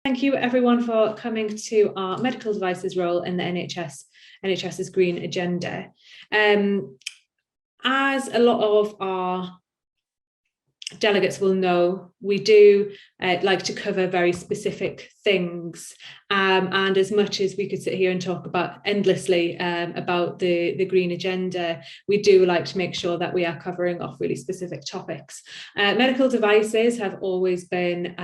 Thank you everyone for coming to our medical devices role in the NHS's green agenda. As a lot of our delegates will know, we do like to cover very specific things, and as much as we could sit here and talk about endlessly about the green agenda, we do like to make sure that we are covering off really specific topics. Medical devices have always been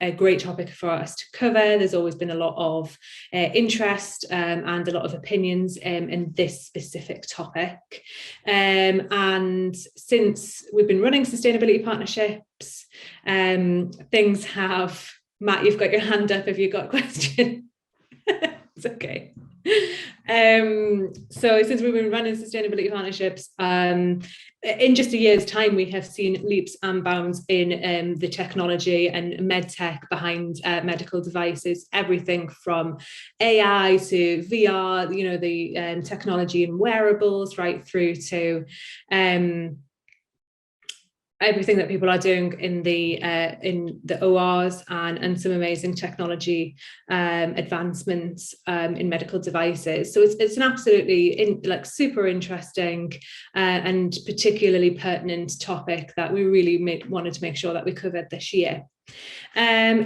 a great topic for us to cover. There's always been a lot of interest and a lot of opinions in this specific topic, and since we've been running sustainability partnerships, things have... Matt, you've got your hand up if you've got a question. It's okay. So since we've been running sustainability partnerships, in just a year's time, we have seen leaps and bounds in the technology and medtech behind medical devices, everything from AI to VR, you know, the technology in wearables, right through to everything that people are doing in the ORs and some amazing technology advancements in medical devices. So it's an absolutely super interesting and particularly pertinent topic that we really wanted to make sure that we covered this year.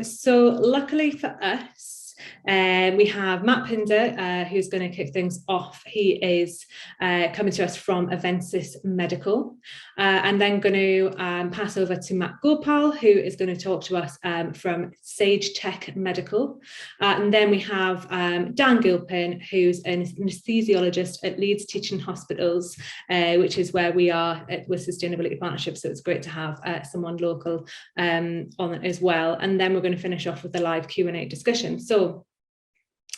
So luckily for us, we have Matt Pinder, who's going to kick things off. He is coming to us from Avensis Medical, and then going to pass over to Matt Gopal, who is going to talk to us from Sage Tech Medical. And then we have Dan Gilpin, who's an anesthesiologist at Leeds Teaching Hospitals, which is where we are with Sustainability Partnership. So it's great to have someone local on it as well. And then we're going to finish off with a live Q&A discussion. So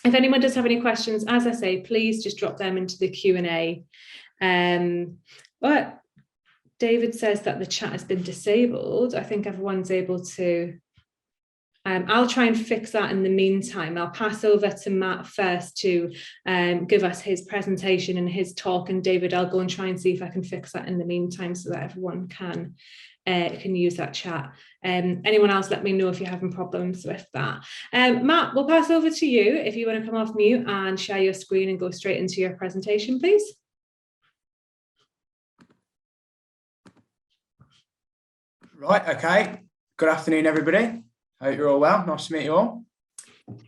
if anyone does have any questions, as I say, please just drop them into the Q&A. But David says that the chat has been disabled. I think everyone's able to... I'll try and fix that in the meantime. I'll pass over to Matt first to give us his presentation and his talk. And David, I'll go and try and see if I can fix that in the meantime so that everyone can use that chat. Anyone else, let me know if you're having problems with that. Matt, we'll pass over to you if you want to come off mute and share your screen and go straight into your presentation, please. Right, okay. Good afternoon, everybody. Hope you're all well. Nice to meet you all.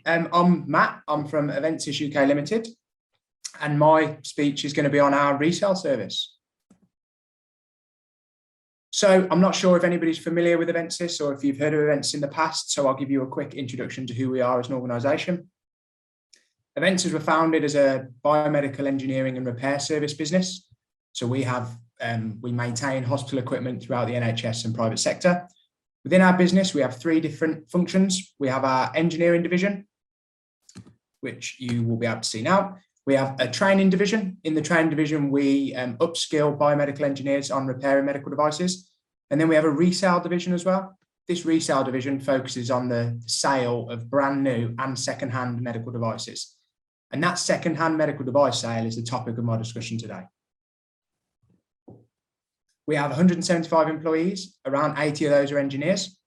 I'm Matt. I'm from Avensis UK Limited, and my speech is going to be on our resale service. So I'm not sure if anybody's familiar with Avensis or if you've heard of Avensis in the past, so I'll give you a quick introduction to who we are as an organisation. Avensis were founded as a biomedical engineering and repair service business. So we maintain hospital equipment throughout the NHS and private sector. Within our business, we have three different functions. We have our engineering division, which you will be able to see now. We have a training division. In the training division, we upskill biomedical engineers on repairing medical devices. And then we have a resale division as well. This resale division focuses on the sale of brand new and second-hand medical devices. And that second-hand medical device sale is the topic of my discussion today. We have 175 employees, around 80 of those are engineers.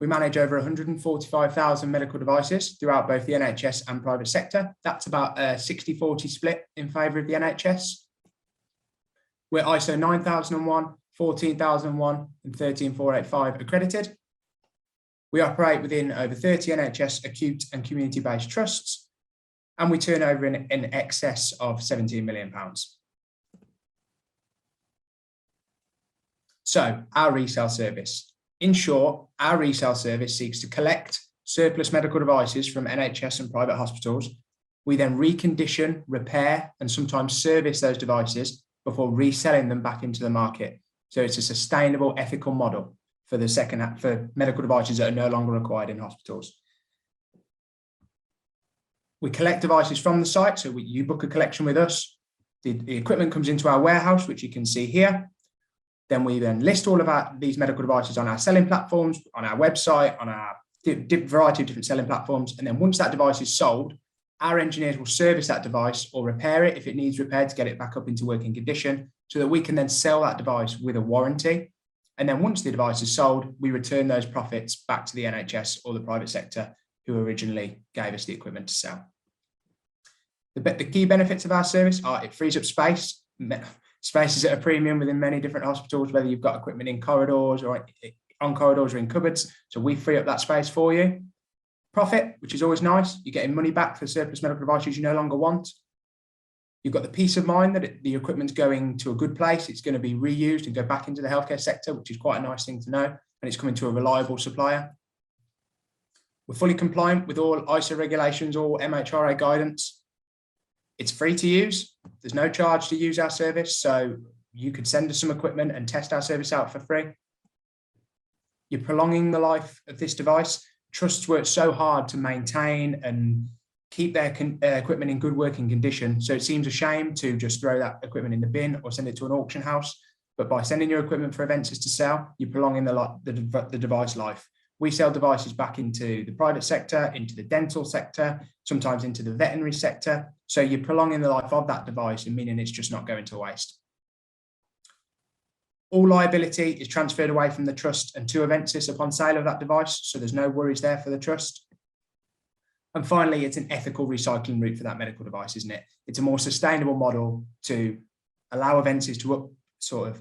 We manage over 145,000 medical devices throughout both the NHS and private sector. That's about a 60-40 split in favour of the NHS. We're ISO 9001, 14001 and 13485 accredited. We operate within over 30 NHS acute and community-based trusts, and we turn over in excess of £17 million. So, our resale service. In short, our resale service seeks to collect surplus medical devices from NHS and private hospitals. We then recondition, repair, and sometimes service those devices before reselling them back into the market. So it's a sustainable, ethical model for for medical devices that are no longer required in hospitals. We collect devices from the site, so you book a collection with us. The equipment comes into our warehouse, which you can see here. Then we list all of these medical devices on our selling platforms, on our website, on our variety of different selling platforms. And then once that device is sold, our engineers will service that device or repair it if it needs repaired to get it back up into working condition, so that we can then sell that device with a warranty. And then once the device is sold, we return those profits back to the NHS or the private sector who originally gave us the equipment to sell. The key benefits of our service are it frees up space. Space is at a premium within many different hospitals, whether you've got equipment in corridors or on corridors or in cupboards. So we free up that space for you. Profit, which is always nice. You're getting money back for surplus medical devices you no longer want. You've got the peace of mind that the equipment's going to a good place. It's going to be reused and go back into the healthcare sector, which is quite a nice thing to know. And it's coming to a reliable supplier. We're fully compliant with all ISO regulations or MHRA guidance. It's free to use. There's no charge to use our service. So you could send us some equipment and test our service out for free. You're prolonging the life of this device. Trusts work so hard to maintain and keep their equipment in good working condition. So it seems a shame to just throw that equipment in the bin or send it to an auction house. But by sending your equipment for Avensis to sell, you're prolonging the device life. We sell devices back into the private sector, into the dental sector, sometimes into the veterinary sector. So you're prolonging the life of that device and meaning it's just not going to waste. All liability is transferred away from the trust and to Avensis upon sale of that device. So there's no worries there for the trust. And finally, it's an ethical recycling route for that medical device, isn't it? It's a more sustainable model to allow Avensis to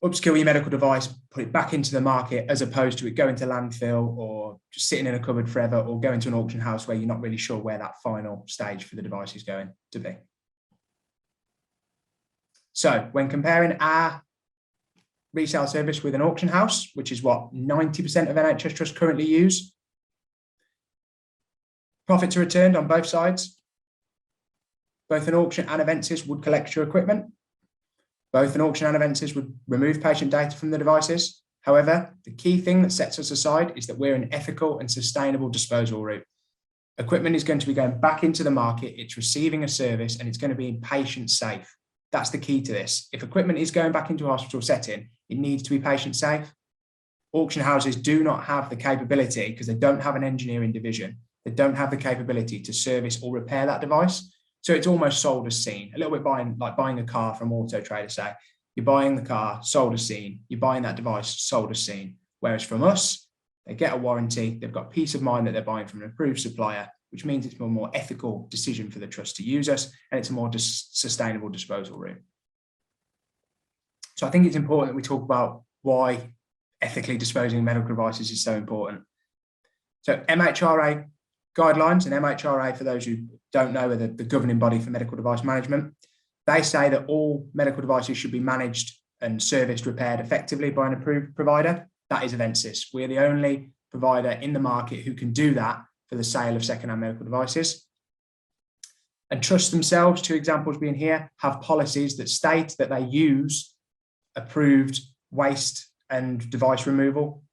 upskill your medical device, put it back into the market, as opposed to it going to landfill or just sitting in a cupboard forever or going to an auction house where you're not really sure where that final stage for the device is going to be. So when comparing our resale service with an auction house, which is what 90% of NHS trusts currently use, profits are returned on both sides. Both an auction and Avensis would collect your equipment. Both an auction and Avensis would remove patient data from the devices. However, the key thing that sets us aside is that we're an ethical and sustainable disposal route. Equipment is going to be going back into the market, it's receiving a service, and it's going to be patient safe. That's the key to this. If equipment is going back into a hospital setting, it needs to be patient safe. Auction houses do not have the capability, because they don't have an engineering division, they don't have the capability to service or repair that device. So it's almost sold as seen, a little bit like buying a car from Auto Trader, say. You're buying the car, sold as seen. You're buying that device, sold as seen. Whereas from us, they get a warranty. They've got peace of mind that they're buying from an approved supplier, which means it's a more ethical decision for the trust to use us, and it's a more sustainable disposal route. So I think it's important that we talk about why ethically disposing of medical devices is so important. So MHRA guidelines, and MHRA, for those who don't know, are the governing body for medical device management. They say that all medical devices should be managed and serviced, repaired effectively by an approved provider. That is Avensis. We're the only provider in the market who can do that for the sale of second-hand medical devices. And trusts themselves, two examples being here, have policies that state that they use approved waste and device removal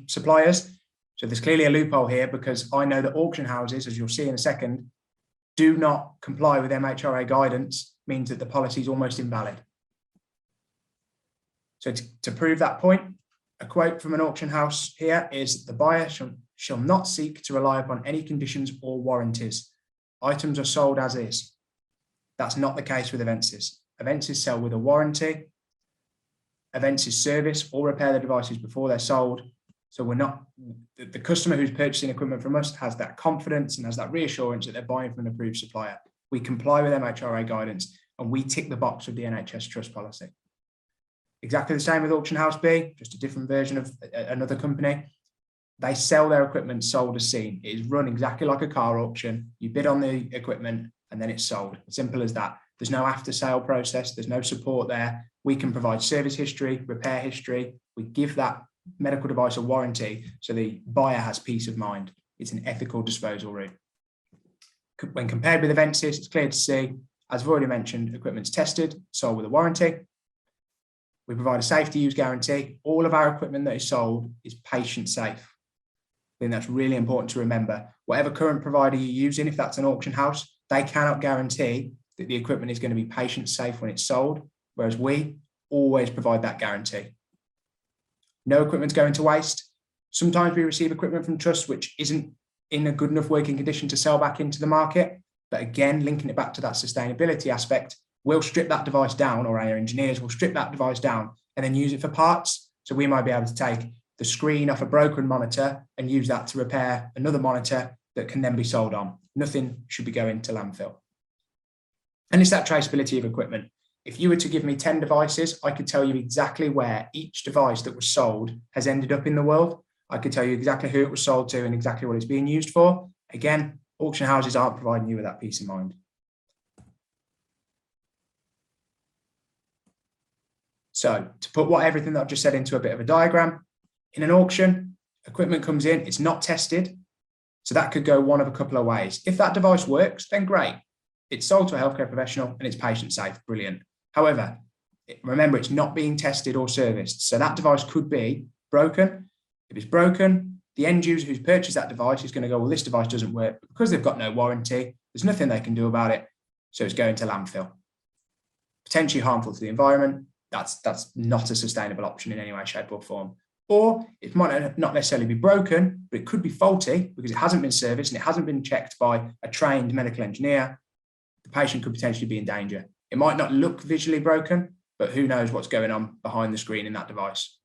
suppliers. So there's clearly a loophole here, because I know that auction houses, as you'll see in a second, do not comply with MHRA guidance, means that the policy is almost invalid. So to prove that point, a quote from an auction house here is, the buyer shall not seek to rely upon any conditions or warranties. Items are sold as is. That's not the case with Avensis. Avensis sell with a warranty. Avensis service or repair the devices before they're sold. So we're not, the customer who's purchasing equipment from us has that confidence and has that reassurance that they're buying from an approved supplier. We comply with MHRA guidance and we tick the box of the NHS trust policy. Exactly the same with Auction House B, just a different version of another company. They sell their equipment sold as seen. It is run exactly like a car auction. You bid on the equipment and then it's sold. Simple as that. There's no after sale process. There's no support there. We can provide service history, repair history. We give that medical device a warranty so the buyer has peace of mind. It's an ethical disposal route. When compared with Avensis, it's clear to see, as I've already mentioned, equipment's tested, sold with a warranty. We provide a safety use guarantee. All of our equipment that is sold is patient safe. I think that's really important to remember. Whatever current provider you're using, if that's an auction house, they cannot guarantee that the equipment is going to be patient safe when it's sold, whereas we always provide that guarantee. No equipment's going to waste. Sometimes we receive equipment from trusts which isn't in a good enough working condition to sell back into the market. But again, linking it back to that sustainability aspect, we'll strip that device down, or our engineers will strip that device down and then use it for parts. So we might be able to take the screen off a broken monitor and use that to repair another monitor that can then be sold on. Nothing should be going to landfill. And it's that traceability of equipment. If you were to give me 10 devices, I could tell you exactly where each device that was sold has ended up in the world. I could tell you exactly who it was sold to and exactly what it's being used for. Again, auction houses aren't providing you with that peace of mind. So to put everything that I've just said into a bit of a diagram, in an auction, equipment comes in, it's not tested. So that could go one of a couple of ways. If that device works, then great. It's sold to a healthcare professional and it's patient safe, brilliant. However, remember, it's not being tested or serviced. So that device could be broken. If it's broken, the end user who's purchased that device is going to go, well, this device doesn't work. But because they've got no warranty, there's nothing they can do about it. So it's going to landfill. Potentially harmful to the environment. That's not a sustainable option in any way, shape or form. Or it might not necessarily be broken, but it could be faulty because it hasn't been serviced and it hasn't been checked by a trained medical engineer. The patient could potentially be in danger. It might not look visually broken, but who knows what's going on behind the screen in that device.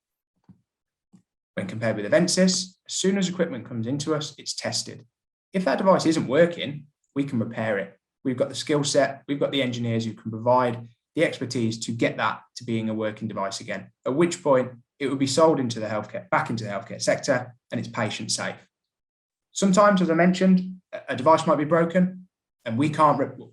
When compared with Avensis, as soon as equipment comes into us, it's tested. If that device isn't working, we can repair it. We've got the skill set, we've got the engineers who can provide the expertise to get that to being a working device again, at which point it would be sold into the healthcare, back into the healthcare sector, and it's patient safe. Sometimes, as I mentioned, a device might be broken and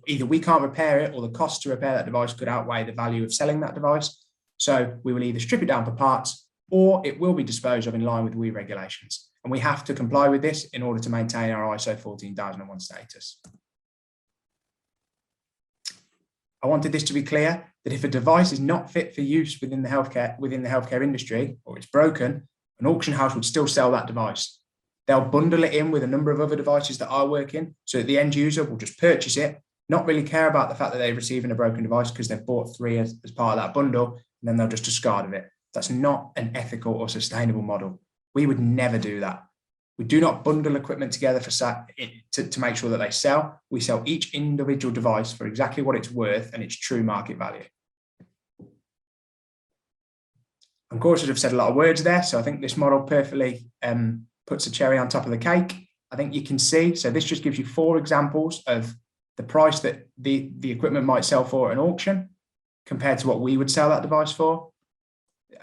either we can't repair it or the cost to repair that device could outweigh the value of selling that device. So we will either strip it down for parts or it will be disposed of in line with WEEE regulations. And we have to comply with this in order to maintain our ISO 14001 status. I wanted this to be clear that if a device is not fit for use within the healthcare industry, or it's broken, an auction house would still sell that device. They'll bundle it in with a number of other devices that are working, so that the end user will just purchase it, not really care about the fact that they're receiving a broken device because they've bought 3 as part of that bundle, and then they'll just discard of it. That's not an ethical or sustainable model. We would never do that. We do not bundle equipment together to make sure that they sell. We sell each individual device for exactly what it's worth and its true market value. Of course, I've said a lot of words there, so I think this model perfectly puts a cherry on top of the cake. I think you can see, so this just gives you 4 examples of the price that the equipment might sell for at an auction compared to what we would sell that device for.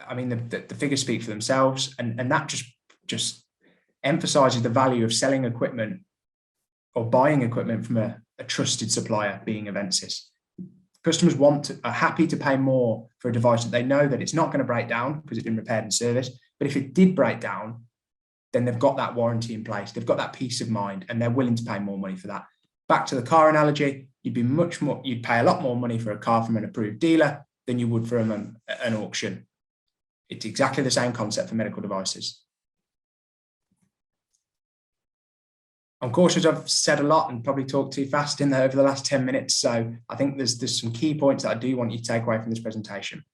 I mean, the figures speak for themselves, and that just emphasizes the value of selling equipment or buying equipment from a trusted supplier, being Avensis. Customers are happy to pay more for a device that they know that it's not going to break down because it's been repaired and serviced. But if it did break down, then they've got that warranty in place. They've got that peace of mind and they're willing to pay more money for that. Back to the car analogy, you'd pay a lot more money for a car from an approved dealer than you would from an auction. It's exactly the same concept for medical devices. I'm cautious I've said a lot and probably talked too fast in there over the last 10 minutes. So I think there's some key points that I do want you to take away from this presentation.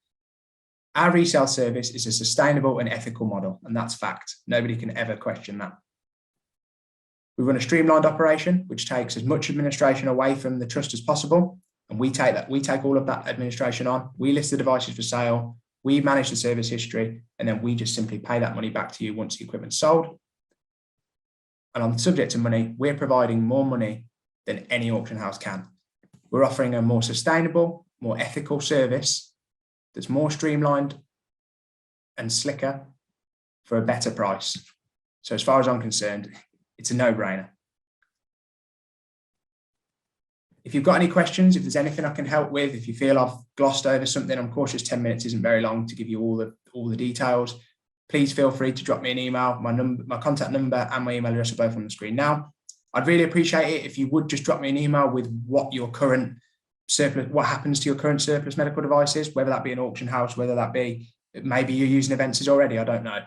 Our resale service is a sustainable and ethical model, and that's fact. Nobody can ever question that. We run a streamlined operation, which takes as much administration away from the trust as possible. And we take all of that administration on. We list the devices for sale. We manage the service history, and then we just simply pay that money back to you once the equipment's sold. And on the subject of money, we're providing more money than any auction house can. We're offering a more sustainable, more ethical service that's more streamlined and slicker for a better price. So as far as I'm concerned, it's a no-brainer. If you've got any questions, if there's anything I can help with, if you feel I've glossed over something, I'm cautious 10 minutes isn't very long to give you all the details. Please feel free to drop me an email. My contact number and my email address are both on the screen now. I'd really appreciate it if you would just drop me an email with what your current surplus, what happens to your current surplus medical devices, whether that be an auction house, whether that be, maybe you're using Avensis already, I don't know.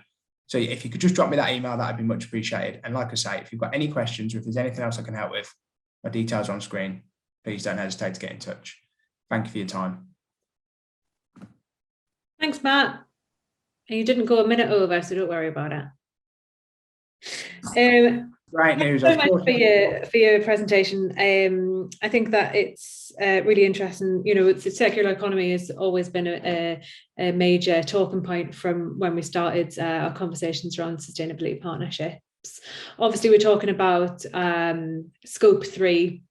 So if you could just drop me that email, that'd be much appreciated. And like I say, if you've got any questions or if there's anything else I can help with, my details are on screen. Please don't hesitate to get in touch. Thank you for your time. Thanks, Matt. And you didn't go a minute over, so don't worry about it. Great news. So much for your presentation. I think that it's really interesting. You know, the circular economy has always been a major talking point from when we started our conversations around sustainability partnerships. Obviously, we're talking about scope 3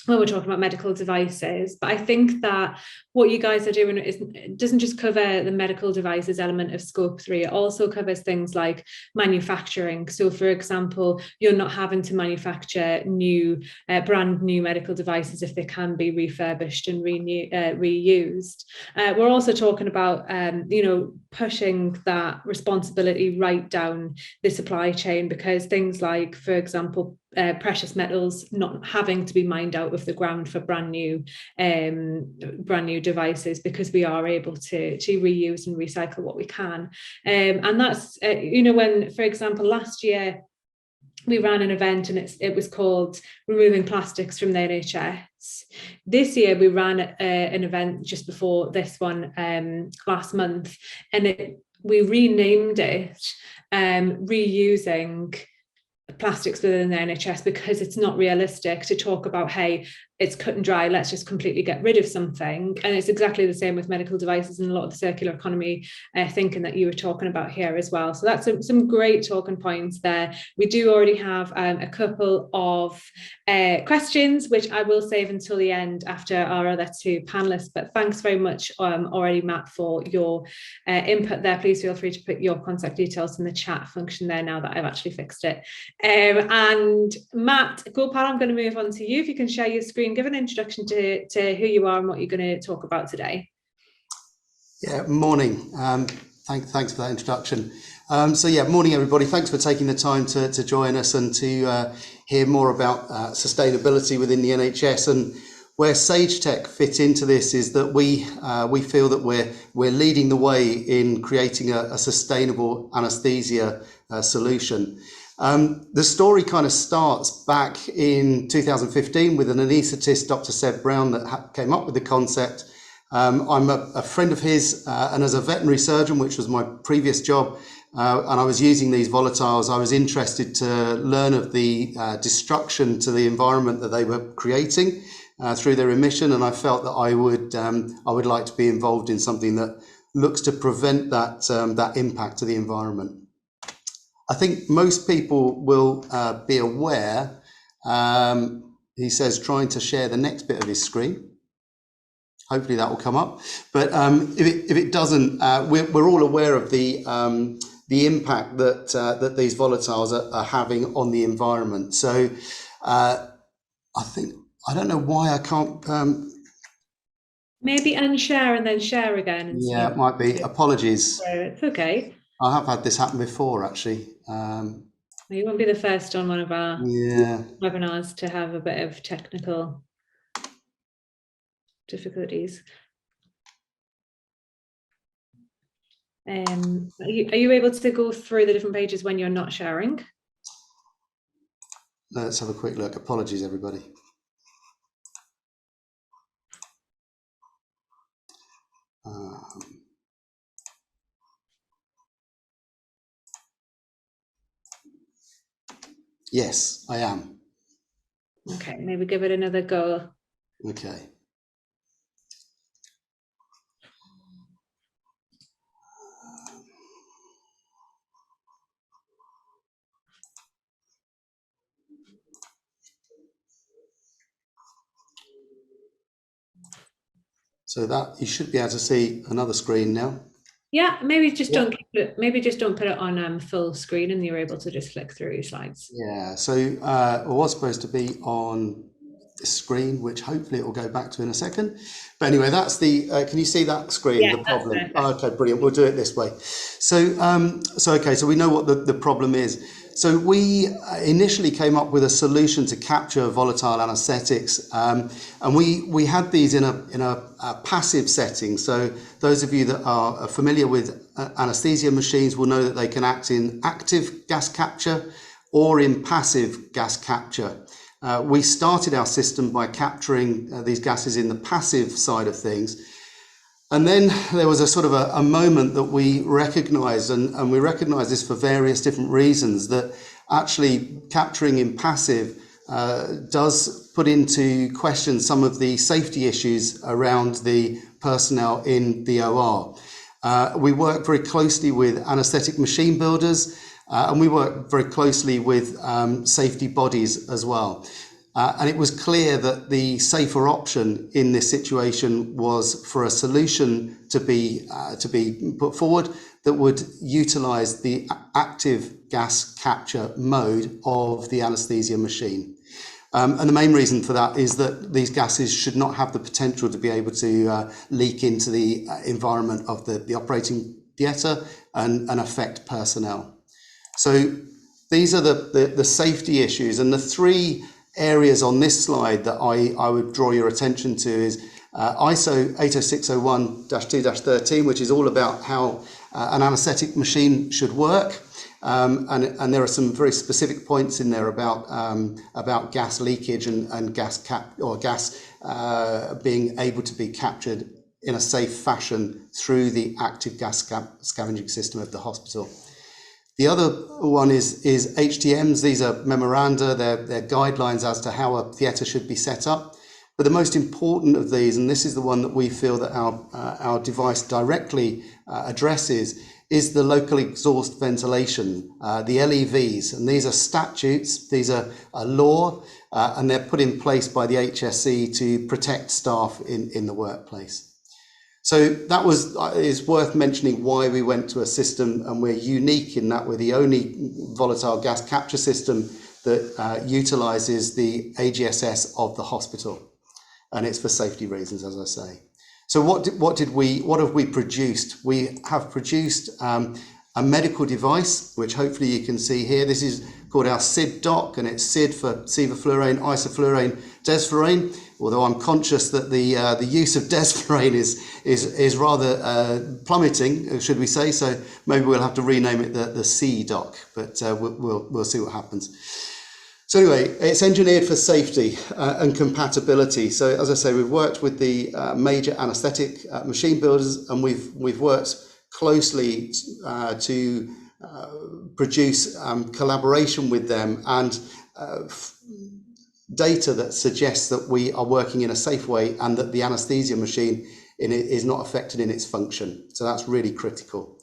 when we're talking about medical devices, but I think that what you guys are doing doesn't just cover the medical devices element of scope 3, it also covers things like manufacturing. So for example, you're not having to manufacture brand new medical devices if they can be refurbished and reused. We're also talking about pushing that responsibility right down the supply chain, because things like, for example, precious metals not having to be mined out of the ground for brand new devices, because we are able to reuse and recycle what we can. And that's when, for example, last year we ran an event and it was called Removing Plastics from the NHS. This year we ran an event just before this one last month, and we renamed it Reusing Plastics within the NHS, because it's not realistic to talk about, hey, it's cut and dry, let's just completely get rid of something. And it's exactly the same with medical devices and a lot of the circular economy thinking that you were talking about here as well. So that's some great talking points there. We do already have a couple of questions, which I will save until the end after our other two panelists. But thanks very much already, Matt, for your input there. Please feel free to put your contact details in the chat function there now that I've actually fixed it. And Matt, Gopal, I'm going to move on to you. If you can share your screen, give an introduction to who you are and what you're going to talk about today. Yeah, morning. Thanks for that introduction. Morning everybody. Thanks for taking the time to join us and to hear more about sustainability within the NHS. And where Sage Tech fit into this is that we feel that we're leading the way in creating a sustainable anaesthesia solution. The story kind of starts back in 2015 with an anaesthetist, Dr. Seb Brown, that came up with the concept. I'm a friend of his, and as a veterinary surgeon, which was my previous job, and I was using these volatiles, I was interested to learn of the destruction to the environment that they were creating through their emission, and I felt that I would like to be involved in something that looks to prevent that impact to the environment. I think most people will be aware, he says, trying to share the next bit of his screen. Hopefully that will come up. But if it doesn't, we're all aware of the impact that these volatiles are having on the environment. So I don't know why I can't. Maybe unshare and then share again. And yeah, it might be. Apologies. So it's okay. I have had this happen before, actually. You won't be the first on one of our webinars to have a bit of technical difficulties. Are you able to go through the different pages when you're not sharing? Let's have a quick look. Apologies, everybody. Yes, I am. Okay, maybe give it another go. Okay. So that you should be able to see another screen now. Yeah, maybe just don't put it on full screen, and you're able to just flick through your slides. Yeah. So it was supposed to be on the screen, which hopefully it will go back to in a second. But anyway, that's the. Can you see that screen? Yeah, the problem. Okay, brilliant. We'll do it this way. So so we know what the problem is. So we initially came up with a solution to capture volatile anaesthetics, and we had these in a passive setting. So those of you that are familiar with anaesthesia machines will know that they can act in active gas capture or in passive gas capture. We started our system by capturing these gases in the passive side of things. And then there was a sort of a moment that we recognised, and we recognised this for various different reasons, that actually capturing in passive does put into question some of the safety issues around the personnel in the OR. We work very closely with anaesthetic machine builders, and we work very closely with safety bodies as well. And it was clear that the safer option in this situation was for a solution to be put forward that would utilise the active gas capture mode of the anaesthesia machine. And the main reason for that is that these gases should not have the potential to be able to leak into the environment of the operating theatre and affect personnel. So these are the safety issues, and the three areas on this slide that I would draw your attention to is ISO 80601-2-13, which is all about how an anaesthetic machine should work. And there are some very specific points in there about gas leakage and gas being able to be captured in a safe fashion through the active gas scavenging system of the hospital. The other one is HTMs. These are memoranda, they're guidelines as to how a theatre should be set up. But the most important of these, and this is the one that we feel that our device directly addresses, is the local exhaust ventilation, the LEVs. And these are statutes, these are a law, and they're put in place by the HSE to protect staff in the workplace. So that is worth mentioning why we went to a system, and we're unique in that we're the only volatile gas capture system that utilises the AGSS of the hospital, and it's for safety reasons, as I say. So what have we produced? We have produced a medical device, which hopefully you can see here. This is called our SID dock, and it's SID for sevoflurane, isoflurane, desflurane. Although I'm conscious that the use of desflurane is rather plummeting, should we say? So maybe we'll have to rename it the C dock, but we'll see what happens. So anyway, it's engineered for safety and compatibility. So as I say, we've worked with the major anaesthetic machine builders, and we've worked closely to produce collaboration with them and data that suggests that we are working in a safe way and that the anaesthesia machine is not affected in its function. So that's really critical.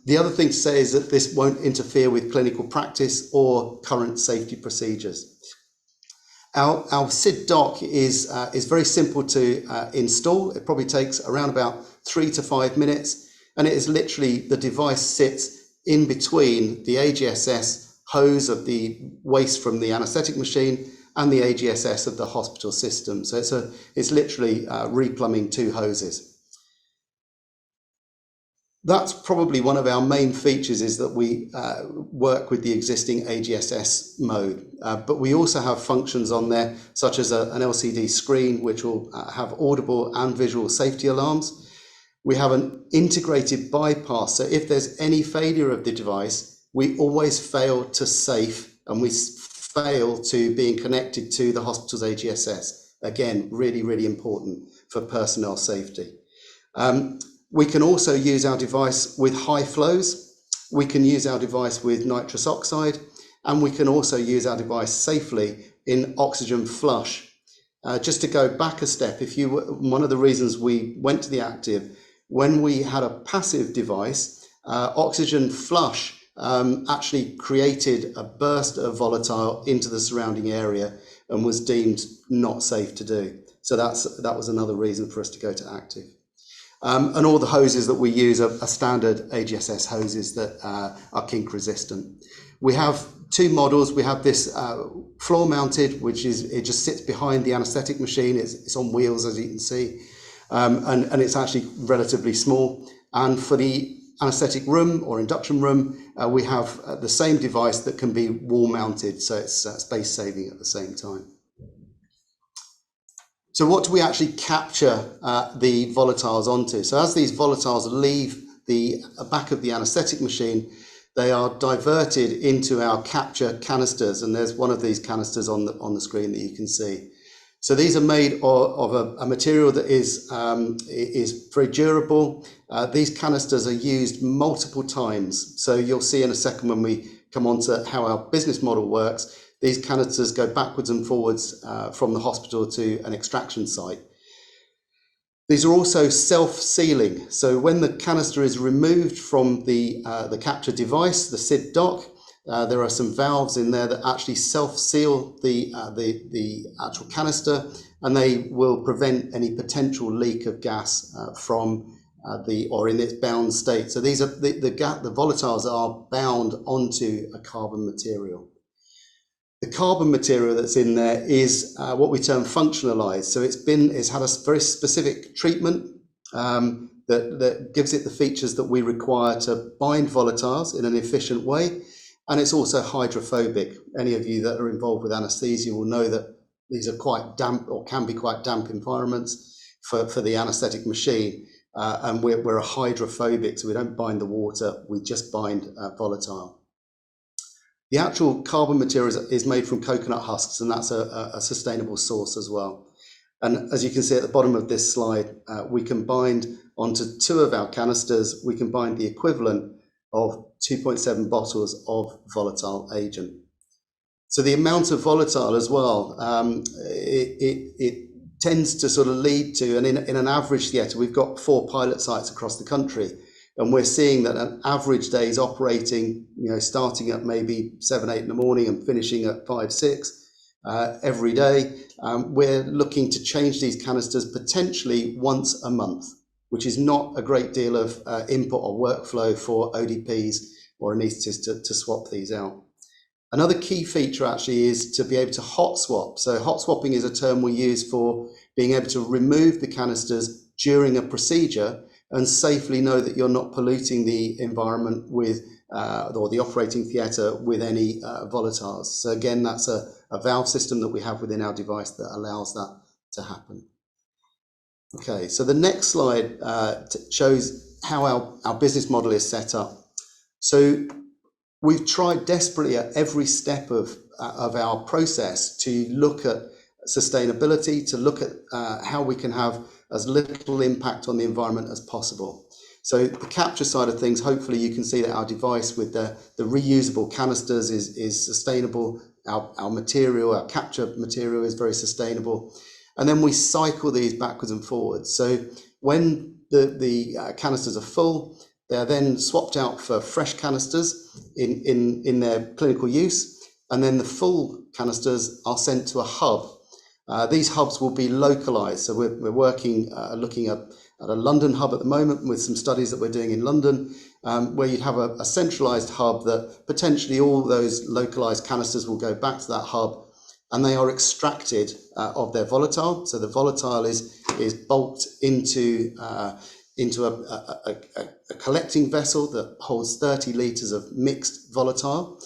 The other thing to say is that this won't interfere with clinical practice or current safety procedures. Our SID dock is very simple to install. It probably takes around about 3 to 5 minutes, and it is literally the device sits in between the AGSS hose of the waste from the anaesthetic machine and the AGSS of the hospital system. So it's literally replumbing two hoses. That's probably one of our main features, is that we work with the existing AGSS mode, but we also have functions on there such as an LCD screen which will have audible and visual safety alarms. We have an integrated bypass, so if there's any failure of the device, we always fail to safe, and we fail to being connected to the hospital's AGSS. Again, really, really important for personnel safety. We can also use our device with high flows. We can use our device with nitrous oxide, and we can also use our device safely in oxygen flush. Just to go back a step, one of the reasons we went to the active, when we had a passive device, oxygen flush actually created a burst of volatile into the surrounding area and was deemed not safe to do. So that was another reason for us to go to active. And all the hoses that we use are standard AGSS hoses that are kink resistant. We have two models. We have this floor mounted, it just sits behind the anaesthetic machine. It's on wheels, as you can see, and it's actually relatively small. And for the anaesthetic room or induction room, we have the same device that can be wall mounted, so it's space saving at the same time. So what do we actually capture the volatiles onto? So as these volatiles leave the back of the anaesthetic machine, they are diverted into our capture canisters, and there's one of these canisters on the screen that you can see. So these are made of a material that is very durable. These canisters are used multiple times. So you'll see in a second when we come on to how our business model works, these canisters go backwards and forwards from the hospital to an extraction site. These are also self-sealing. So when the canister is removed from the capture device, the SID dock, there are some valves in there that actually self-seal the actual canister, and they will prevent any potential leak of gas from or in its bound state. So these are the volatiles are bound onto a carbon material. The carbon material that's in there is what we term functionalized. So it's had a very specific treatment that gives it the features that we require to bind volatiles in an efficient way. And it's also hydrophobic. Any of you that are involved with anesthesia will know that these are quite damp, or can be quite damp environments for the anesthetic machine. And we're hydrophobic, so we don't bind the water, we just bind volatile. The actual carbon material is made from coconut husks, and that's a sustainable source as well. And as you can see at the bottom of this slide, we can bind onto 2 of our canisters, we can bind the equivalent of 2.7 bottles of volatile agent. So the amount of volatile as well, it tends to sort of lead to, and in an average theatre, we've got 4 pilot sites across the country, and we're seeing that an average day is operating, starting at maybe 7, 8 in the morning and finishing at 5, 6 every day. We're looking to change these canisters potentially once a month, which is not a great deal of input or workflow for ODPs or anaesthetists to swap these out. Another key feature actually is to be able to hot swap. So hot swapping is a term we use for being able to remove the canisters during a procedure and safely know that you're not polluting the environment with or the operating theatre with any volatiles. So again, that's a valve system that we have within our device that allows that to happen. Okay, so the next slide shows how our business model is set up. So we've tried desperately at every step of our process to look at sustainability, to look at how we can have as little impact on the environment as possible. So the capture side of things, hopefully you can see that our device with the reusable canisters is sustainable. Our material, our capture material is very sustainable. And then we cycle these backwards and forwards. So when the canisters are full, they're then swapped out for fresh canisters in their clinical use. And then the full canisters are sent to a hub. These hubs will be localized. So we're working, looking at a London hub at the moment with some studies that we're doing in London, where you'd have a centralized hub that potentially all those localized canisters will go back to that hub, and they are extracted of their volatile. So the volatile is bulked into a collecting vessel that holds 30 litres of mixed volatile.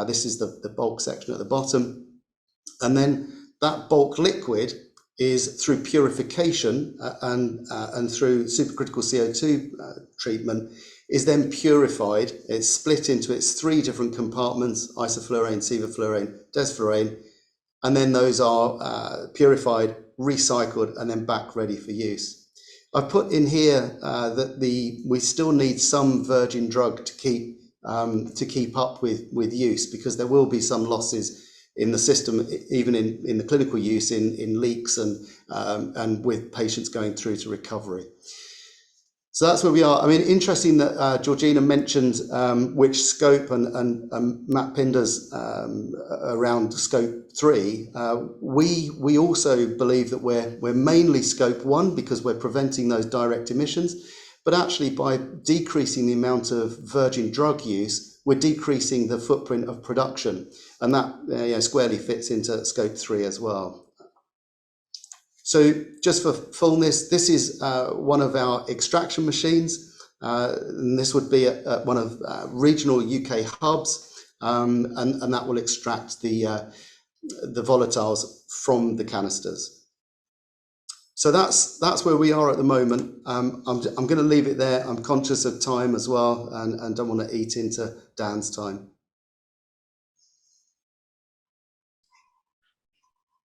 This is the bulk section at the bottom. And then that bulk liquid is through purification and through supercritical CO2 treatment is then purified. It's split into its 3 different compartments: isoflurane, sevoflurane, desflurane. And then those are purified, recycled, and then back ready for use. I've put in here that we still need some virgin drug to keep up with use, because there will be some losses in the system, even in the clinical use, in leaks and with patients going through to recovery. So that's where we are. I mean, interesting that Georgina mentioned which scope and Matt Pinder's around scope 3. We also believe that we're mainly scope 1 because we're preventing those direct emissions, but actually by decreasing the amount of virgin drug use, we're decreasing the footprint of production, and that squarely fits into scope 3 as well. So just for fullness, this is one of our extraction machines, and this would be at one of regional UK hubs, and that will extract the volatiles from the canisters. So that's where we are at the moment. I'm going to leave it there. I'm conscious of time as well, and don't want to eat into Dan's time.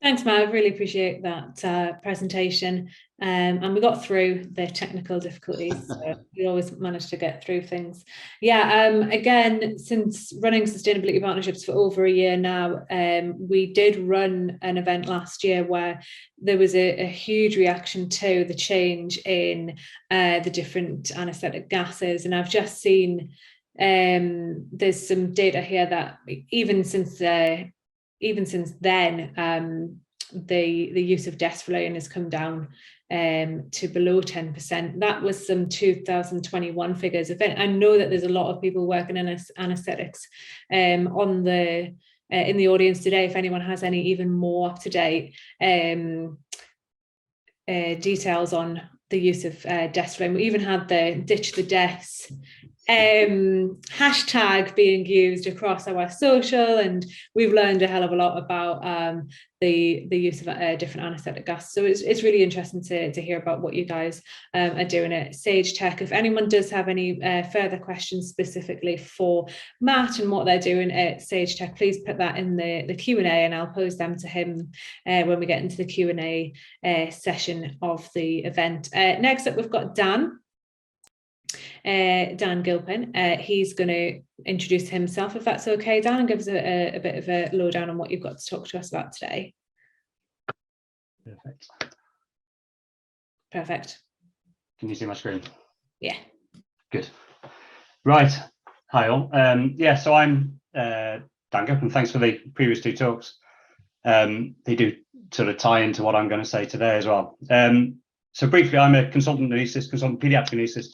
Thanks, Matt. I really appreciate that presentation. And we got through the technical difficulties. So we always managed to get through things. Yeah, again, since running sustainability partnerships for over a year now, we did run an event last year where there was a huge reaction to the change in the different anaesthetic gases. And I've just seen there's some data here that even since then, the use of desflurane has come down to below 10%. That was some 2021 figures. I know that there's a lot of people working in anaesthetics in the audience today. If anyone has any even more up to date details on the use of desflurane, we even had the Ditch the Deaths hashtag being used across our social, and we've learned a hell of a lot about the use of different anaesthetic gas. So it's really interesting to hear about what you guys are doing at Sage Tech. If anyone does have any further questions specifically for Matt and what they're doing at Sage Tech, please put that in the Q&A, and I'll pose them to him when we get into the Q&A session of the event. Next up, we've got Dan Gilpin. He's going to introduce himself, if that's okay, Dan, and give us a bit of a lowdown on what you've got to talk to us about today. Perfect. Can you see my screen? Yeah. Good. Right. Hi all. So I'm Dan Gilpin. Thanks for the previous two talks. They do sort of tie into what I'm going to say today as well. So briefly, I'm a consultant paediatric anaesthetist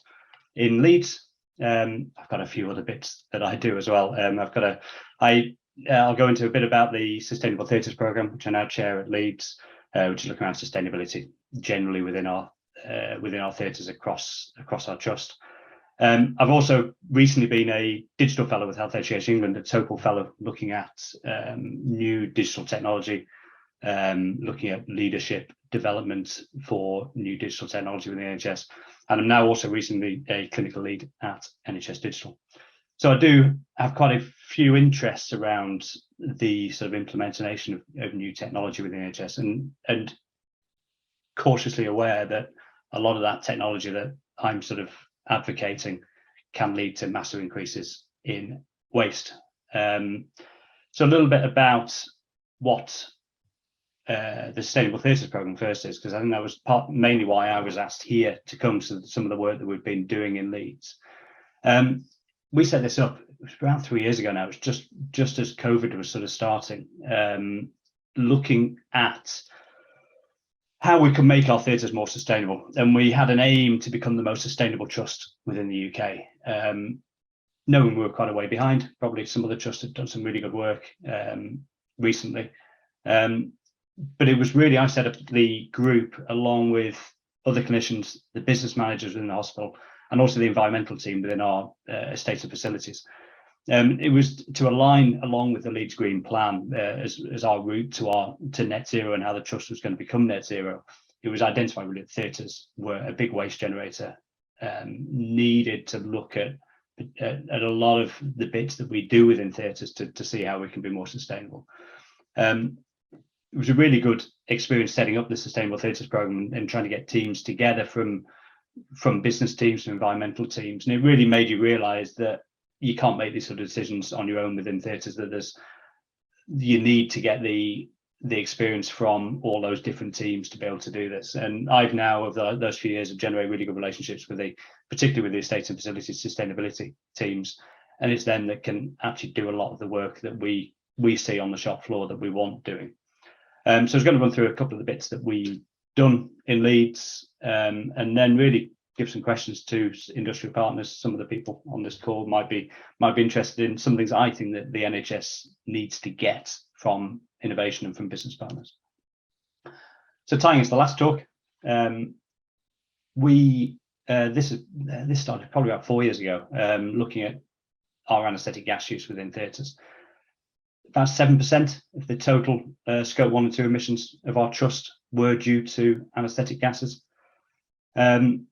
in Leeds. I've got a few other bits that I do as well. I'll go into a bit about the Sustainable Theatres programme, which I now chair at Leeds, which is looking around sustainability generally within our theatres across our trust. I've also recently been a digital fellow with Health Education England, a TOEFL fellow, looking at new digital technology, looking at leadership development for new digital technology within the NHS. And I'm now also recently a clinical lead at NHS Digital. So I do have quite a few interests around the sort of implementation of new technology within the NHS, and cautiously aware that a lot of that technology that I'm sort of advocating can lead to massive increases in waste. So a little bit about what the Sustainable Theatres programme first is, because I think that was mainly why I was asked here to come to some of the work that we've been doing in Leeds. We set this up, it was around 3 years ago now. It was just as COVID was sort of starting, looking at how we can make our theatres more sustainable. And we had an aim to become the most sustainable trust within the UK. Knowing we were quite a way behind, probably some other trusts had done some really good work recently. But it was really, I set up the group along with other clinicians, the business managers within the hospital, and also the environmental team within our estates and facilities. It was to align along with the Leeds Green Plan as our route to net zero and how the trust was going to become net zero. It was identified really that theatres were a big waste generator, needed to look at a lot of the bits that we do within theatres to see how we can be more sustainable. It was a really good experience setting up the Sustainable Theatres programme and trying to get teams together from business teams to environmental teams. And it really made you realise that you can't make these sort of decisions on your own within theatres, that you need to get the experience from all those different teams to be able to do this. And I've now, over those few years, have generated really good relationships particularly with the estates and facilities sustainability teams. And it's them that can actually do a lot of the work that we see on the shop floor that we want doing. So I was going to run through a couple of the bits that we've done in Leeds, and then really give some questions to industry partners. Some of the people on this call might be interested in some things I think that the NHS needs to get from innovation and from business partners. So tying into the last talk, this started probably about 4 years ago, looking at our anaesthetic gas use within theatres. About 7% of the total scope 1 and 2 emissions of our trust were due to anaesthetic gases. It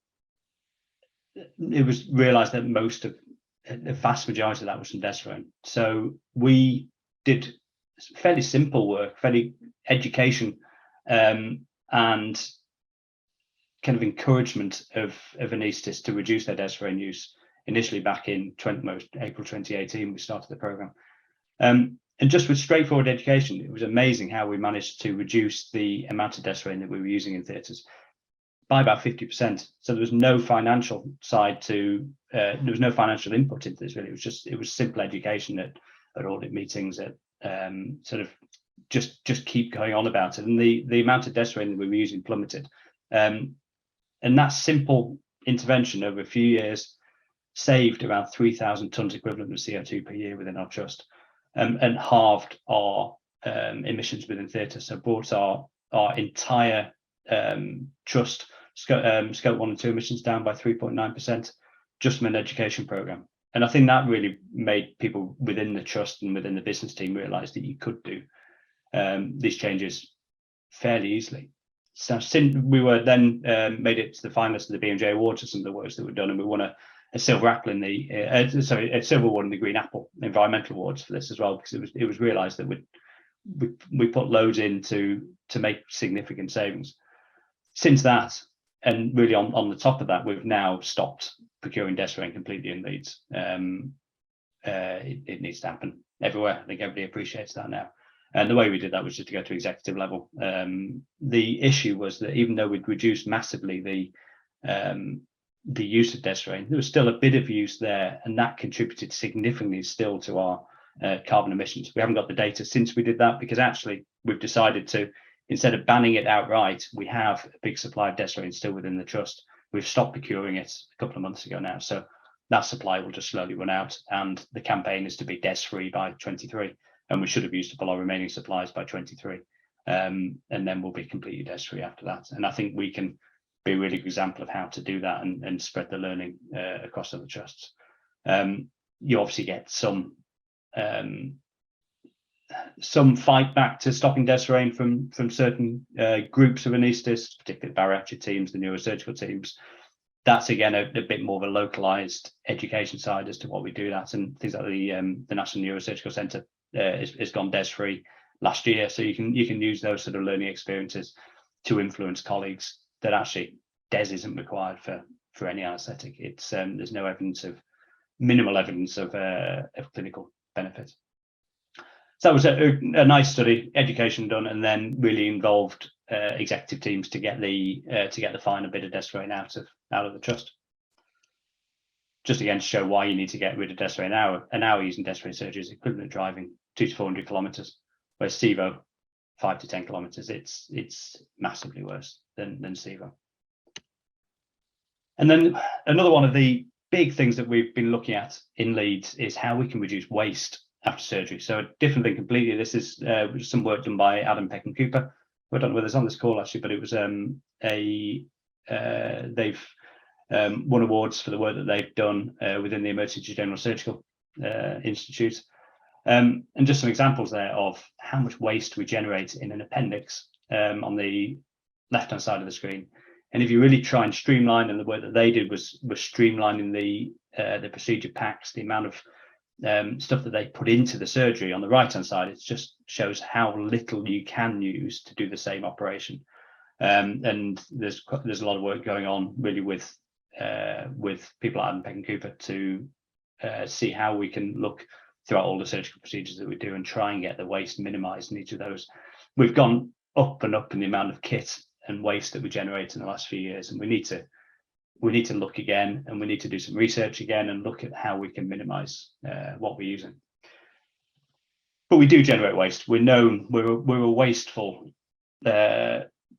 was realised that the vast majority of that was from desflurane. So we did fairly simple work, fairly education and kind of encouragement of anaesthetists to reduce their desferrine use. Initially back in April 2018, we started the programme. And just with straightforward education, it was amazing how we managed to reduce the amount of desferrine that we were using in theatres by about 50%. So there was no financial side to, there was no financial input into this really. It was simple education at audit meetings, at sort of just keep going on about it. And the amount of desferrine that we were using plummeted. And that simple intervention over a few years saved around 3,000 tonnes equivalent of CO2 per year within our trust, and halved our emissions within theatre. So brought our entire trust scope 1 and 2 emissions down by 3.9% just from an education programme. And I think that really made people within the trust and within the business team realise that you could do these changes fairly easily. So since we were then made it to the finalists of the BMJ Awards for some of the works that were done, and we won a silver apple in the a silver award in the Green Apple Environmental Awards for this as well, because it was realised that we put loads in to make significant savings. Since that, and really on the top of that, we've now stopped procuring desferrine completely in Leeds. It needs to happen everywhere. I think everybody appreciates that now. And the way we did that was just to go to executive level. The issue was that even though we'd reduced massively the use of desferrine, there was still a bit of use there, and that contributed significantly still to our carbon emissions. We haven't got the data since we did that, because actually we've decided to, instead of banning it outright, we have a big supply of desferrine still within the trust. We've stopped procuring it a couple of months ago now, so that supply will just slowly run out, and the campaign is to be des-free by 23, and we should have used up all our remaining supplies by 23, and then we'll be completely des-free after that. And I think we can be a really good example of how to do that and spread the learning across other trusts. You obviously get some fight back to stopping desferrine from certain groups of anaesthetists, particularly the bariatric teams, the neurosurgical teams. That's again a bit more of a localized education side as to what we do that, and things like the National Neurosurgical Centre has gone des-free last year, so you can use those sort of learning experiences to influence colleagues that actually des isn't required for any anaesthetic. It's there's no minimal evidence of clinical benefit. So that was a nice study, education done, and then really involved executive teams to get the final bit of desferrine out of the trust. Just again to show why you need to get rid of desferrine. An hour using desferrine surgery is equivalent to driving 200 to 400 kilometres, whereas SIVO 5 to 10 kilometres. It's massively worse than SIVO. And then another one of the big things that we've been looking at in Leeds is how we can reduce waste after surgery. So a different thing completely. This is some work done by Adam Peckham Cooper, who I don't know whether it's on this call actually, but it was they've won awards for the work that they've done within the Emergency General Surgical Institute. And just some examples there of how much waste we generate in an appendix on the left-hand side of the screen. And if you really try and streamline, and the work that they did was streamlining the procedure packs, the amount of stuff that they put into the surgery on the right-hand side, it just shows how little you can use to do the same operation. And there's a lot of work going on really with people at Adam Peckham Cooper to see how we can look throughout all the surgical procedures that we do and try and get the waste minimized in each of those. We've gone up and up in the amount of kit and waste that we generate in the last few years, and we need to look again, and we need to do some research again and look at how we can minimize what we're using. But we do generate waste. We're known, we're a wasteful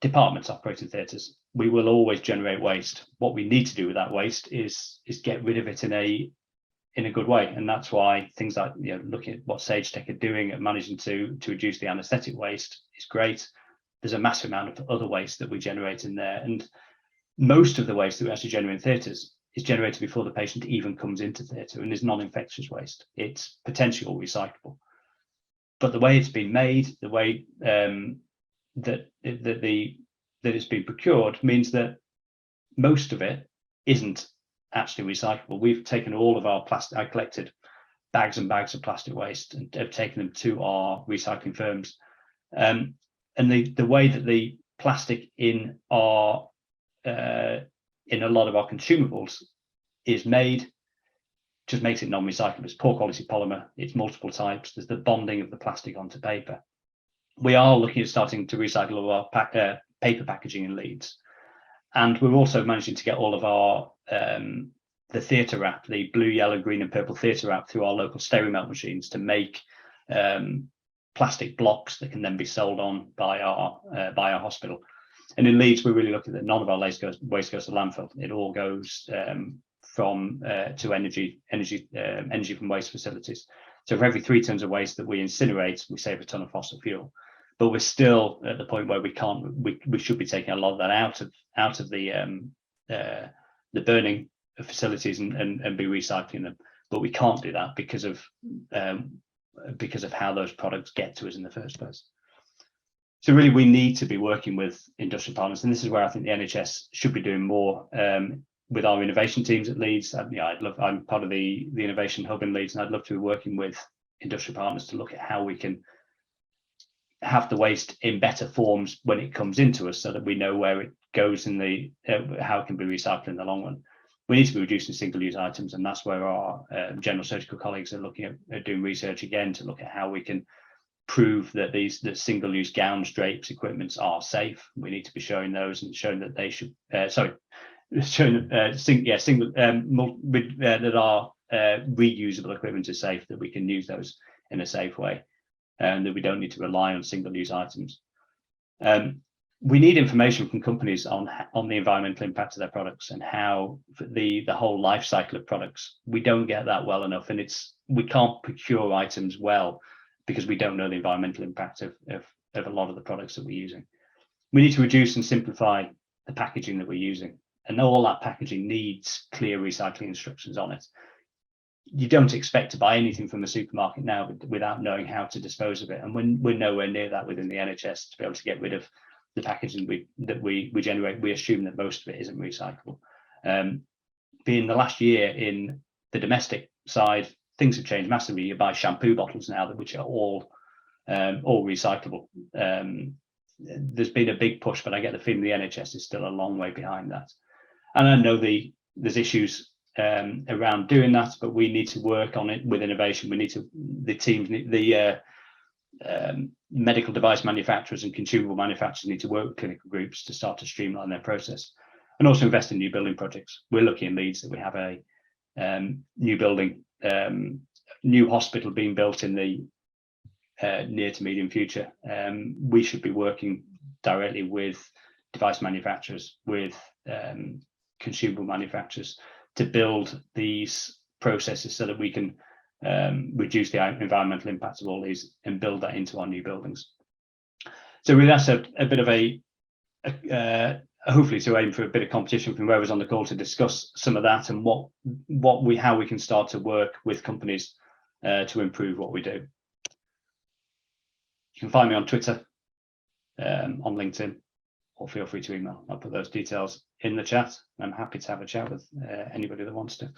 departments operating theatres. We will always generate waste. What we need to do with that waste is get rid of it in a good way, and that's why things like looking at what SageTech are doing at managing to reduce the anaesthetic waste is great. There's a massive amount of other waste that we generate in there, and most of the waste that we actually generate in theatres is generated before the patient even comes into theatre and is non-infectious waste. It's potentially all recyclable, but the way it's been made, the way that it's been procured means that most of it isn't actually recyclable. We've taken all of our plastic. I collected bags and bags of plastic waste and have taken them to our recycling firms. and the way that the plastic in our in a lot of our consumables is made just makes it non-recyclable. It's poor quality polymer, it's multiple types, there's the bonding of the plastic onto paper. We are looking at starting to recycle all our paper packaging in Leeds, and we're also managing to get all of our the theatre wrap, the blue, yellow, green and purple theatre wrap through our local Sterimelt machines to make plastic blocks that can then be sold on by our hospital. And in Leeds, we're really looking at none of our waste goes to landfill. It all goes to energy from waste facilities. So for every 3 tons of waste that we incinerate, we save a ton of fossil fuel. But we're still at the point where we should be taking a lot of that out of the burning facilities and be recycling them. But we can't do that because of how those products get to us in the first place. So really, we need to be working with industrial partners, and this is where I think the NHS should be doing more with our innovation teams at Leeds. I'm part of the innovation hub in Leeds, and I'd love to be working with industrial partners to look at how we can have the waste in better forms when it comes into us, so that we know where it goes in the how it can be recycled in the long run. We need to be reducing single-use items, and that's where our general surgical colleagues are looking at doing research again to look at how we can prove that the single-use gowns, drapes, equipments are safe. We need to be showing those and showing that they should showing that our reusable equipment is safe, that we can use those in a safe way, and that we don't need to rely on single-use items. We need information from companies on the environmental impact of their products and how the whole life cycle of products. We don't get that well enough, and we can't procure items well because we don't know the environmental impact of a lot of the products that we're using. We need to reduce and simplify the packaging that we're using, and all that packaging needs clear recycling instructions on it. You don't expect to buy anything from a supermarket now without knowing how to dispose of it, and we're nowhere near that within the NHS to be able to get rid of the packaging that we generate. We assume that most of it isn't recyclable. In the last year in the domestic side, things have changed massively. You buy shampoo bottles now which are all recyclable. There's been a big push, but I get the feeling the NHS is still a long way behind that. And I know there's issues around doing that, but we need to work on it with innovation. The medical device manufacturers and consumable manufacturers need to work with clinical groups to start to streamline their process, and also invest in new building projects. We're lucky in Leeds that we have a new building, new hospital being built in the near to medium future. We should be working directly with device manufacturers, with consumable manufacturers to build these processes so that we can reduce the environmental impact of all these and build that into our new buildings. So really that's a bit of hopefully to aim for a bit of competition from whoever's on the call to discuss some of that and how we can start to work with companies to improve what we do. You can find me on Twitter, on LinkedIn, or feel free to email. I'll put those details in the chat. I'm happy to have a chat with anybody that wants to.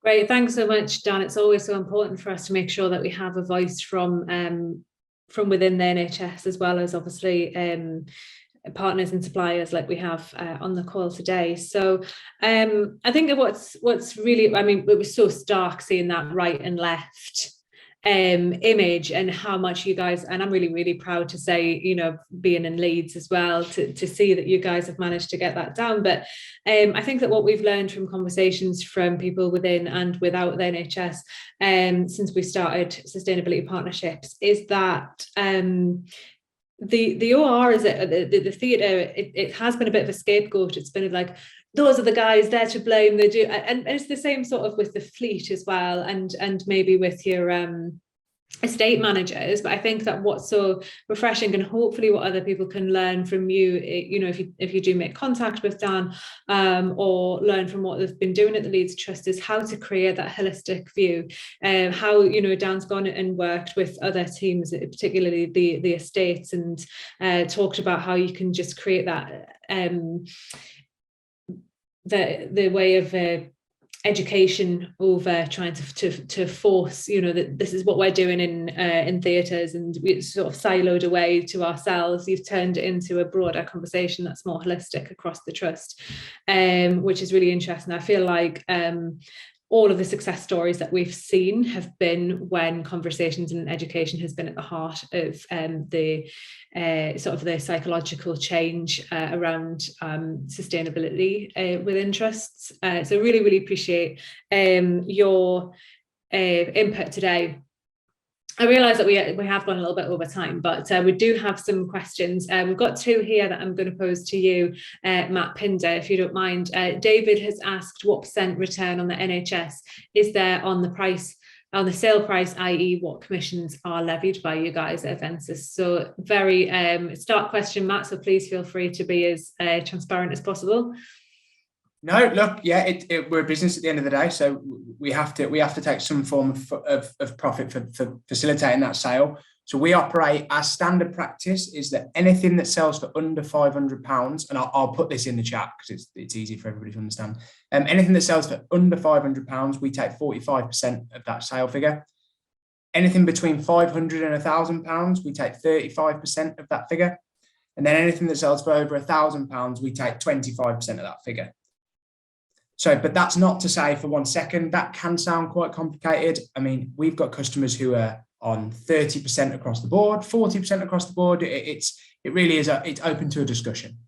Great, thanks so much, Dan. It's always so important for us to make sure that we have a voice from within the NHS, as well as obviously partners and suppliers like we have on the call today. So I think what's really, I mean, it was so stark seeing that right and left image and how much you guys, and I'm really, really proud to say, you know, being in Leeds as well, to see that you guys have managed to get that down. But I think that what we've learned from conversations from people within and without the NHS since we started sustainability partnerships is that the OR is the theatre, it has been a bit of a scapegoat. It's been like, those are the guys, they're to blame, they do, and it's the same sort of with the fleet as well, and maybe with your estate managers. But I think that what's so refreshing, and hopefully what other people can learn from you, you know, if you do make contact with Dan or learn from what they've been doing at the Leeds Trust, is how to create that holistic view. How, you know, Dan's gone and worked with other teams, particularly the estates, and talked about how you can just create that the way of education over trying to force, that this is what we're doing in theatres, and we sort of siloed away to ourselves. You've turned it into a broader conversation that's more holistic across the trust, which is really interesting. I feel like all of the success stories that we've seen have been when conversations in education has been at the heart of the sort of the psychological change around sustainability within trusts. So really, really appreciate your input today. I realise that we have gone a little bit over time, but we do have some questions. We've got two here that I'm going to pose to you, Matt Pinder, if you don't mind. David has asked, what % return on the NHS is there on the price, on the sale price, i.e. what commissions are levied by you guys at Avensis? So very stark question, Matt, so please feel free to be as transparent as possible. No, look, yeah, we're a business at the end of the day, so we have to take some form of profit for facilitating that sale. So we operate, our standard practice is that anything that sells for under £500, and I'll put this in the chat because it's easy for everybody to understand. Anything that sells for under £500, we take 45% of that sale figure. Anything between £500 and £1,000, we take 35% of that figure. And then anything that sells for over £1,000, we take 25% of that figure. So, but that's not to say for 1 second, that can sound quite complicated. I mean, we've got customers who are on 30% across the board, 40% across the board. It really is, it's open to a discussion.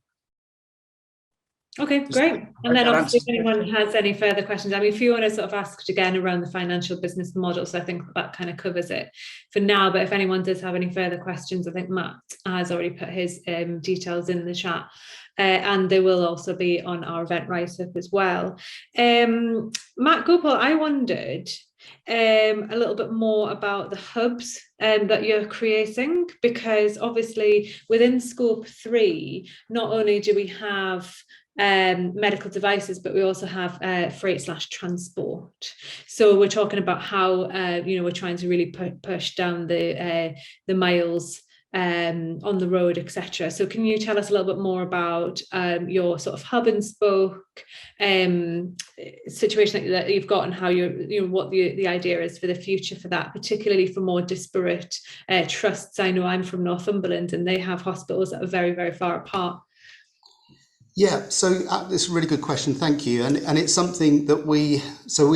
Okay, great. And then obviously if anyone has any further questions, I mean, Fiona sort of asked again around the financial business model, so I think that kind of covers it for now, but if anyone does have any further questions, I think Matt has already put his details in the chat. And they will also be on our event write-up as well. Matt Gopal, I wondered a little bit more about the hubs that you're creating, because obviously within scope 3, not only do we have medical devices, but we also have freight/transport. So we're talking about how we're trying to really push down the miles on the road, etc. So can you tell us a little bit more about your sort of hub and spoke situation that you've got, and how what the idea is for the future for that, particularly for more disparate trusts? I know I'm from Northumberland, and they have hospitals that are very, very far apart. Yeah, so this is a really good question, thank you. And it's something that we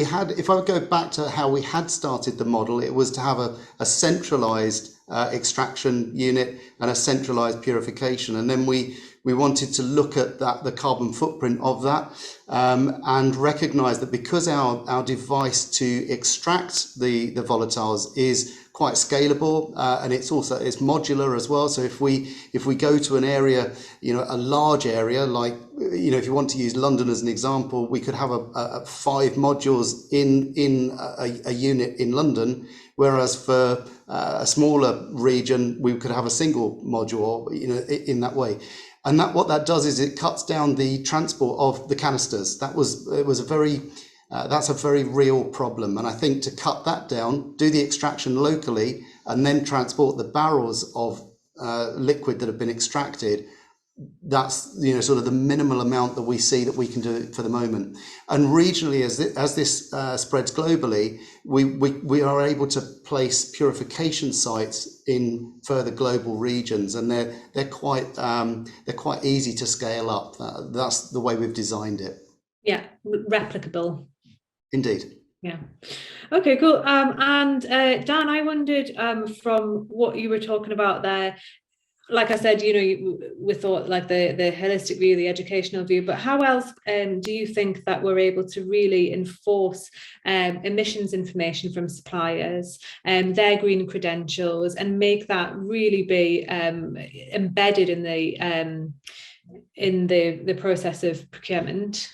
had, if I go back to how we had started the model, it was to have a centralised extraction unit and a centralised purification. And then we wanted to look at the carbon footprint of that and recognise that because our device to extract the volatiles is quite scalable, and it's modular as well. So if we go to an area, a large area, like if you want to use London as an example, we could have a 5 modules in a unit in London, whereas for a smaller region we could have a single module, in that way. And what that does is it cuts down the transport of the canisters. That's a very real problem, and I think to cut that down, do the extraction locally, and then transport the barrels of liquid that have been extracted. That's sort of the minimal amount that we see that we can do for the moment. And regionally, as this spreads globally, we are able to place purification sites in further global regions, and they're quite easy to scale up. That's the way we've designed it. Yeah, replicable. Indeed. Yeah. Okay, cool. And Dan, I wondered from what you were talking about there, like I said, we thought like the holistic view, the educational view, but how else do you think that we're able to really enforce emissions information from suppliers and their green credentials, and make that really be embedded in the process of procurement?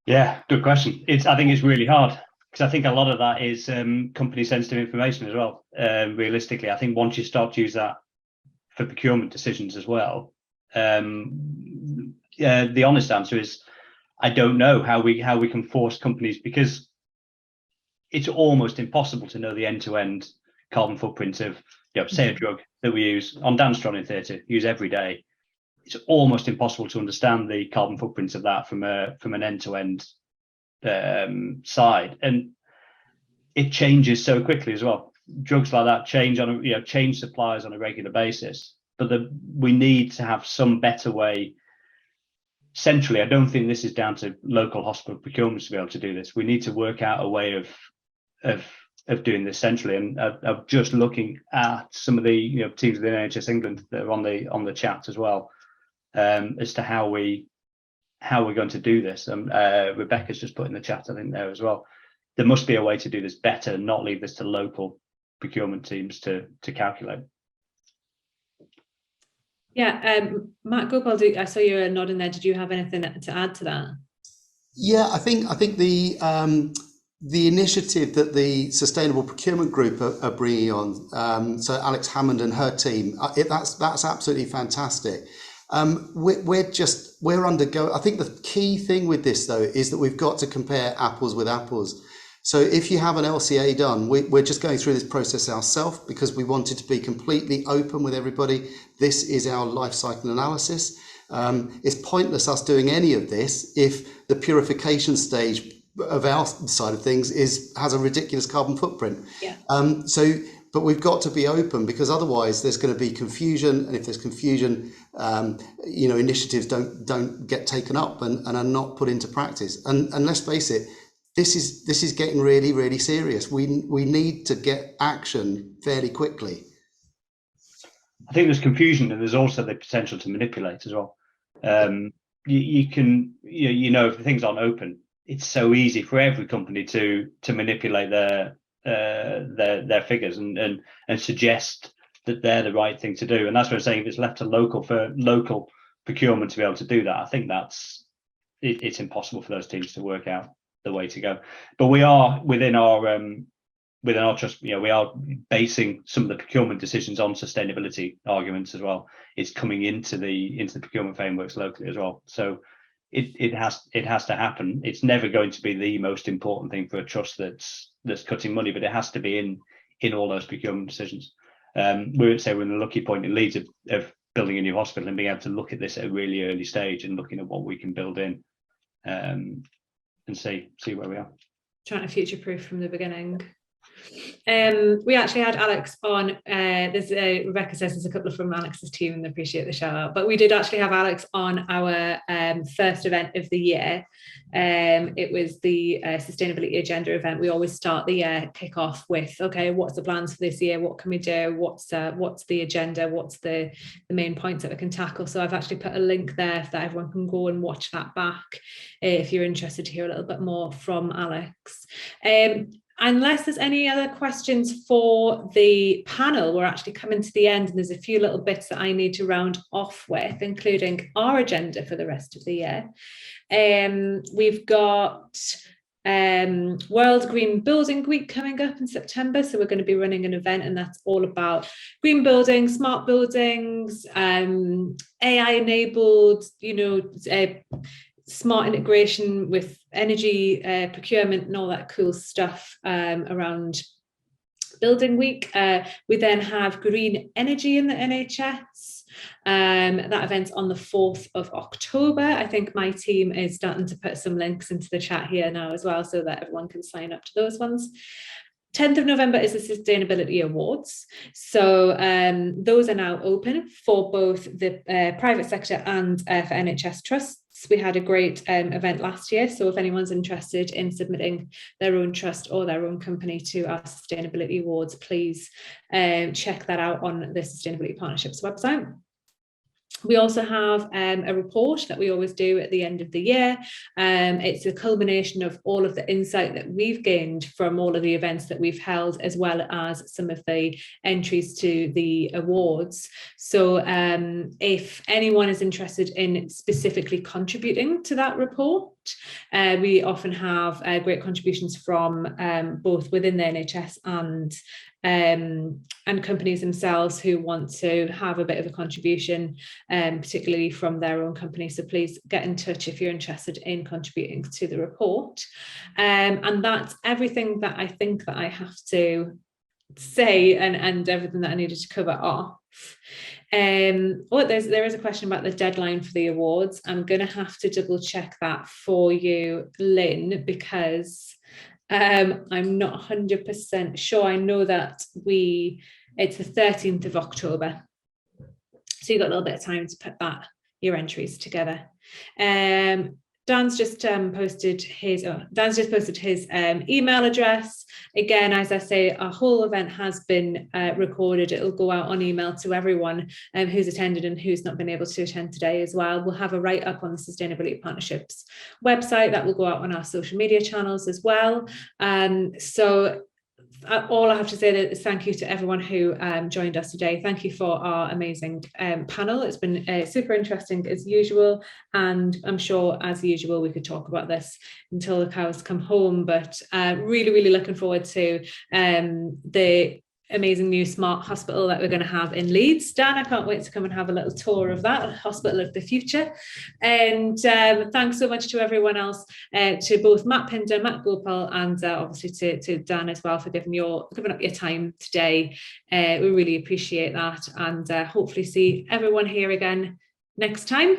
Yeah, good question. I think it's really hard, because I think a lot of that is company sensitive information as well. Realistically, I think once you start to use that for procurement decisions as well, the honest answer is I don't know how we can force companies, because it's almost impossible to know the end-to-end carbon footprint of, say, a drug that we use on Danstron in theatre, use every day. It's almost impossible to understand the carbon footprint of that from an end-to-end side, and it changes so quickly as well. Drugs like that change change suppliers on a regular basis, but we need to have some better way centrally. I don't think this is down to local hospital procurements to be able to do this. We need to work out a way of doing this centrally, and of just looking at some of the teams within NHS England that are on the chat as well, as to how we're going to do this. Rebecca's just put in the chat, I think, there as well. There must be a way to do this better and not leave this to local procurement teams to calculate. Yeah, Matt Gopal, I saw you nodding there. Did you have anything to add to that? Yeah, I think the initiative that the Sustainable Procurement Group are bringing on, so Alex Hammond and her team, that's absolutely fantastic. We're undergoing. I think the key thing with this though is that we've got to compare apples with apples. So if you have an LCA done, we're just going through this process ourselves because we wanted to be completely open with everybody. This is our life cycle analysis. It's pointless us doing any of this if the purification stage of our side of things has a ridiculous carbon footprint. Yeah. But we've got to be open because otherwise there's going to be confusion, and if there's confusion, initiatives don't get taken up and are not put into practice. And let's face it, this is getting really, really serious. We need to get action fairly quickly. I think there's confusion, and there's also the potential to manipulate as well. You can, if things aren't open, it's so easy for every company to manipulate their figures and suggest that they're the right thing to do. And that's what I'm saying. If it's left to local procurement to be able to do that, I think it's impossible for those teams to work out the way to go. But we are within our trust, we are basing some of the procurement decisions on sustainability arguments as well. It's coming into the procurement frameworks locally as well. So it has to happen. It's never going to be the most important thing for a trust that's cutting money, but it has to be in all those procurement decisions. We would say we're in a lucky point in Leeds of building a new hospital and being able to look at this at a really early stage and looking at what we can build in, and see where we are. Trying to future-proof from the beginning. We actually had Alex on. Rebecca says there's a couple from Alex's team and appreciate the shout out, but we did actually have Alex on our first event of the year. It was the sustainability agenda event. We always start the year kick off with, okay, what's the plans for this year? What can we do? What's the agenda? What's the main points that we can tackle? So I've actually put a link there that everyone can go and watch that back if you're interested to hear a little bit more from Alex. Unless there's any other questions for the panel, we're actually coming to the end, and there's a few little bits that I need to round off with, including our agenda for the rest of the year. We've got World Green Building Week coming up in September, so we're going to be running an event, and that's all about green buildings, smart buildings, AI enabled, smart integration with energy procurement and all that cool stuff around Building Week. We then have Green Energy in the NHS. That event's on the 4th of October. I think my team is starting to put some links into the chat here now as well, so that everyone can sign up to those ones. 10th of November is the Sustainability Awards. So those are now open for both the private sector and for NHS trusts. We had a great event last year. So if anyone's interested in submitting their own trust or their own company to our Sustainability Awards, please check that out on the Sustainability Partnerships website. We also have a report that we always do at the end of the year. It's a culmination of all of the insight that we've gained from all of the events that we've held, as well as some of the entries to the awards. So if anyone is interested in specifically contributing to that report, we often have great contributions from both within the NHS and companies themselves who want to have a bit of a contribution, particularly from their own company. So please get in touch if you're interested in contributing to the report. And that's everything that I think that I have to say, and everything that I needed to cover off. There is a question about the deadline for the awards. I'm going to have to double check that for you, Lynn, because I'm not 100% sure. I know that it's the 13th of October. So you've got a little bit of time to put your entries together. Dan's just posted his email address. Again, as I say, our whole event has been recorded. It'll go out on email to everyone who's attended and who's not been able to attend today as well. We'll have a write-up on the Sustainability Partnerships website that will go out on our social media channels as well. So all I have to say is thank you to everyone who joined us today. Thank you for our amazing panel. It's been super interesting as usual, and I'm sure as usual we could talk about this until the cows come home, but really looking forward to the amazing new smart hospital that we're going to have in Leeds. Dan, I can't wait to come and have a little tour of that hospital of the future. And thanks so much to everyone else, to both Matt Pinder, Matt Gopal, and obviously to Dan as well for giving up your time today. We really appreciate that, and hopefully see everyone here again next time.